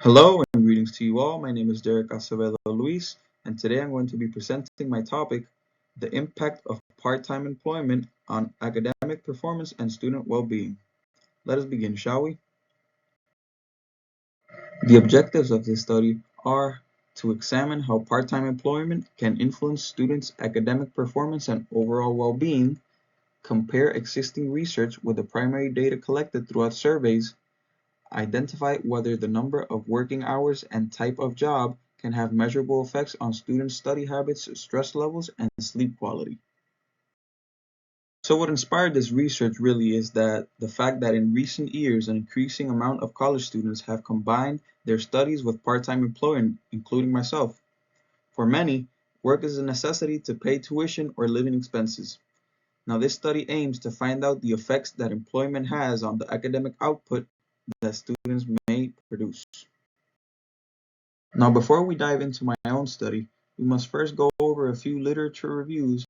Hello and greetings to you all. My name is ACEVEDO-LUIS, and today I'm going to be presenting my topic, the impact of part-time employment on academic performance and student well-being. Let us begin, shall we? The objectives of this study are to examine how part-time employment can influence students' academic performance and overall well-being, compare existing research with the primary data collected throughout surveys, identify whether the number of working hours and type of job can have measurable effects on students' study habits, stress levels, and sleep quality. So what inspired this research really is that the fact that in recent years, an increasing amount of college students have combined their studies with part-time employment, including myself. For many, work is a necessity to pay tuition or living expenses. Now, this study aims to find out the effects that employment has on the academic output that students may produce. Now, before we dive into my own study, we must first go over a few literature reviews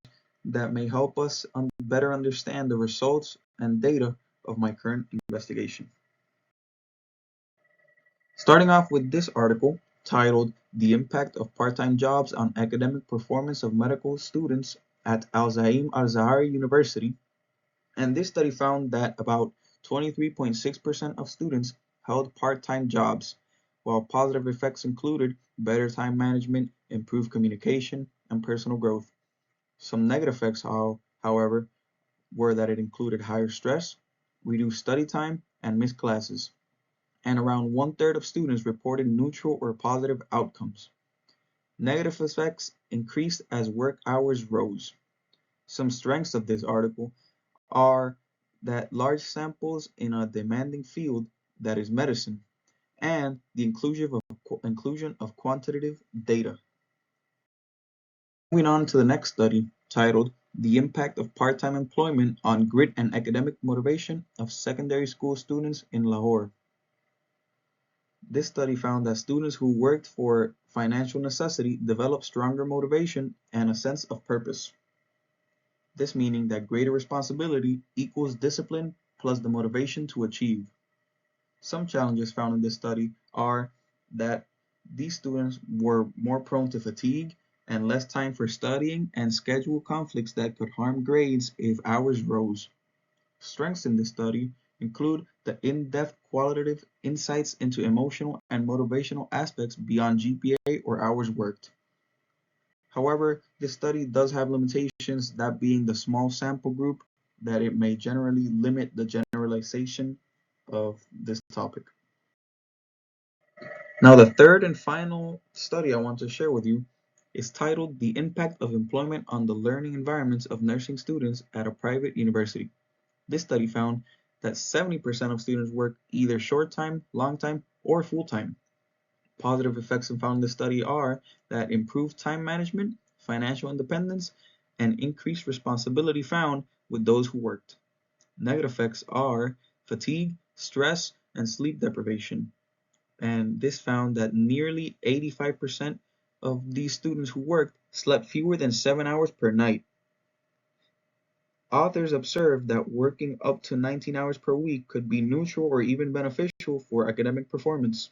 that may help us better understand the results and data of my current investigation. Starting off with this article titled "The Impact of Part-Time Jobs on Academic Performance of Medical Students at Al-Zaim Al-Zahari University," and this study found that about 23.6% of students held part-time jobs, while positive effects included better time management, improved communication, and personal growth. Some negative effects, however, were that it included higher stress, reduced study time, and missed classes. And around one-third of students reported neutral or positive outcomes. Negative effects increased as work hours rose. Some strengths of this article are that large samples in a demanding field that is medicine, and the inclusion of quantitative data. Moving on to the next study, titled "The Impact of Part-Time Employment on Grit and Academic Motivation of Secondary School Students in Lahore." This study found that students who worked for financial necessity developed stronger motivation and a sense of purpose. This meaning that greater responsibility equals discipline plus the motivation to achieve. Some challenges found in this study are that these students were more prone to fatigue and less time for studying and schedule conflicts that could harm grades if hours rose. Strengths in this study include the in-depth qualitative insights into emotional and motivational aspects beyond GPA or hours worked. However, this study does have limitations, that being the small sample group, that it may generally limit the generalization of this topic. Now, the third and final study I want to share with you is titled "The Impact of Employment on the Learning Environments of Nursing Students at a Private University." This study found that 70% of students work either short-time, long-time, or full-time. Positive effects found in this study are that improved time management, financial independence, and increased responsibility found with those who worked. Negative effects are fatigue, stress, and sleep deprivation. And this found that nearly 85% of these students who worked slept fewer than 7 hours per night. Authors observed that working up to 19 hours per week could be neutral or even beneficial for academic performance.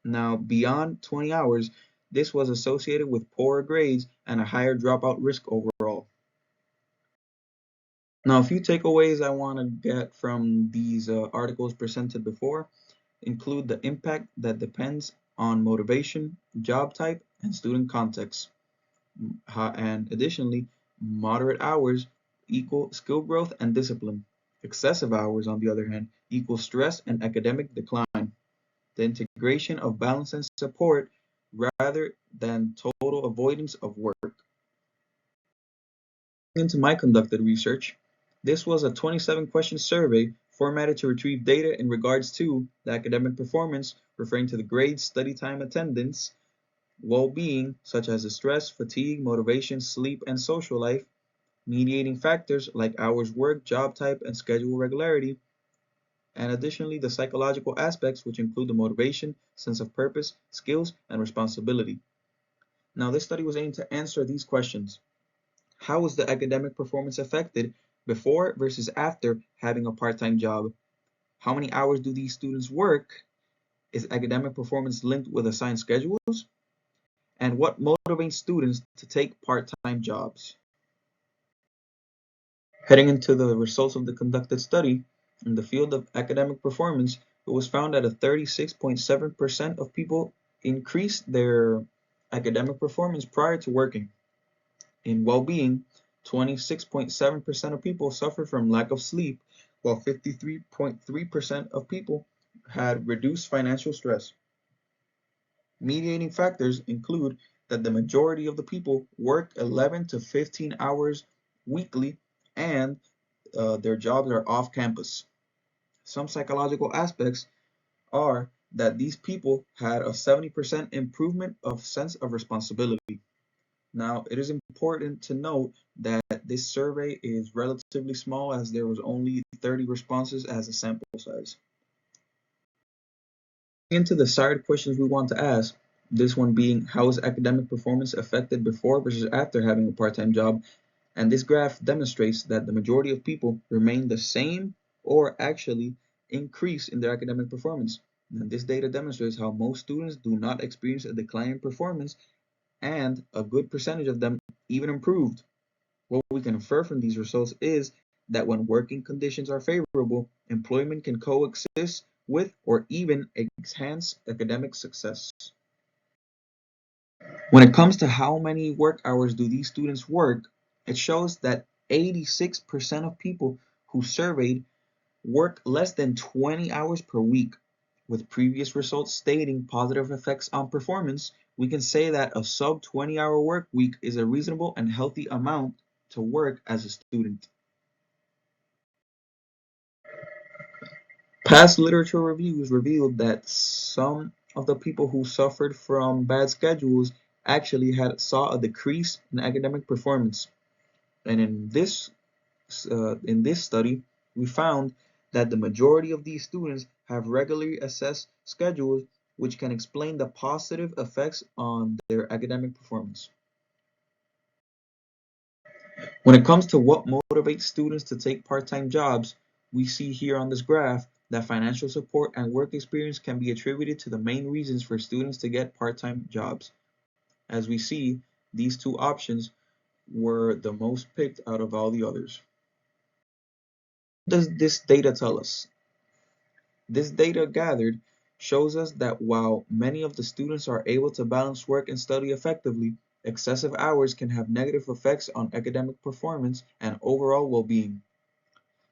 Now, beyond 20 hours, this was associated with poorer grades and a higher dropout risk overall. Now, a few takeaways I want to get from these articles presented before include the impact that depends on motivation, job type, and student context. And additionally, moderate hours equal skill growth and discipline. Excessive hours, on the other hand, equal stress and academic decline. The integration of balance and support rather than total avoidance of work. Into my conducted research, this was a 27-question survey formatted to retrieve data in regards to the academic performance, referring to the grades, study time, attendance, well-being, such as the stress, fatigue, motivation, sleep, and social life, mediating factors like hours worked, job type, and schedule regularity, and additionally the psychological aspects, which include the motivation, sense of purpose, skills, and responsibility. Now, this study was aimed to answer these questions. How was the academic performance affected before versus after having a part-time job? How many hours do these students work? Is academic performance linked with assigned schedules? And what motivates students to take part-time jobs? Heading into the results of the conducted study, in the field of academic performance, it was found that a 36.7% of people increased their academic performance prior to working. In well-being, 26.7% of people suffered from lack of sleep, while 53.3% of people had reduced financial stress. Mediating factors include that the majority of the people work 11 to 15 hours weekly and their jobs are off campus. Some psychological aspects are that these people had a 70% improvement of sense of responsibility. Now, it is important to note that this survey is relatively small as there was only 30 responses as a sample size. Into the desired questions we want to ask, this one being how is academic performance affected before versus after having a part-time job? And this graph demonstrates that the majority of people remain the same or actually increase in their academic performance. And this data demonstrates how most students do not experience a decline in performance and a good percentage of them even improved. What we can infer from these results is that when working conditions are favorable, employment can coexist with or even enhance academic success. When it comes to how many work hours do these students work, it shows that 86% of people who surveyed work less than 20 hours per week. With previous results stating positive effects on performance, we can say that a sub 20-hour work week is a reasonable and healthy amount to work as a student. Past literature reviews revealed that some of the people who suffered from bad schedules actually saw a decrease in academic performance. And in this study, we found that the majority of these students have regularly assessed schedules, which can explain the positive effects on their academic performance. When it comes to what motivates students to take part-time jobs, we see here on this graph that financial support and work experience can be attributed to the main reasons for students to get part-time jobs. As we see, these two options were the most picked out of all the others. What does this data tell us? This data gathered shows us that while many of the students are able to balance work and study effectively, excessive hours can have negative effects on academic performance and overall well-being.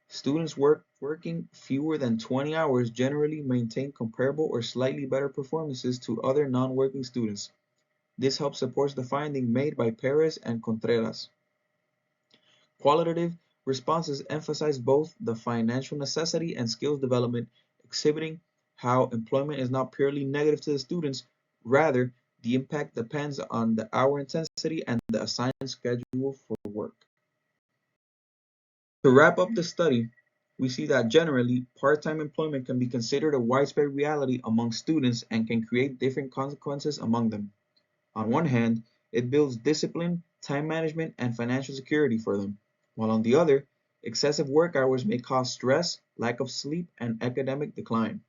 Students working fewer than 20 hours generally maintain comparable or slightly better performances to other non-working students. This helps support the finding made by Perez and Contreras. Qualitative responses emphasize both the financial necessity and skills development, exhibiting how employment is not purely negative to the students, rather, the impact depends on the hour intensity and the assigned schedule for work. To wrap up the study, we see that generally, part-time employment can be considered a widespread reality among students and can create different consequences among them. On one hand, it builds discipline, time management, and financial security for them, while on the other, excessive work hours may cause stress, lack of sleep, and academic decline.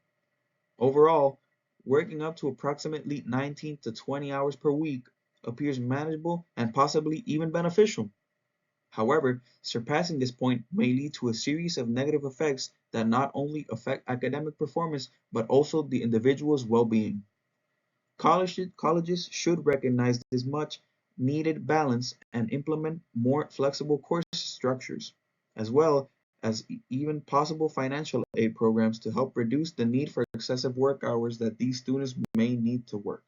Overall, working up to approximately 19 to 20 hours per week appears manageable and possibly even beneficial. However, surpassing this point may lead to a series of negative effects that not only affect academic performance but also the individual's well-being. Colleges should recognize this much needed balance and implement more flexible course structures, as well as even possible financial aid programs to help reduce the need for excessive work hours that these students may need to work.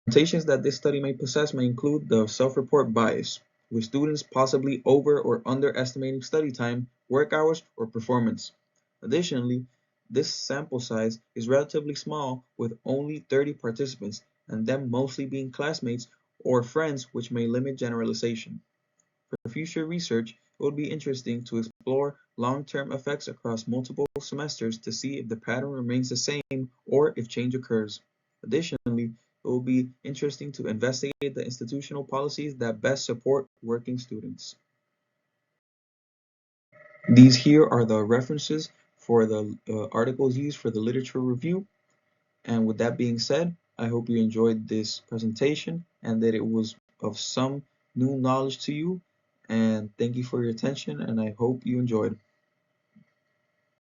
Limitations that this study may possess may include the self-report bias, with students possibly over or underestimating study time, work hours, or performance. Additionally, this sample size is relatively small with only 30 participants, and them mostly being classmates or friends, which may limit generalization. For future research, it would be interesting to explore long-term effects across multiple semesters to see if the pattern remains the same or if change occurs. Additionally, it will be interesting to investigate the institutional policies that best support working students. These here are the references for the articles used for the literature review. And with that being said, I hope you enjoyed this presentation and that it was of some new knowledge to you. And thank you for your attention, and I hope you enjoyed.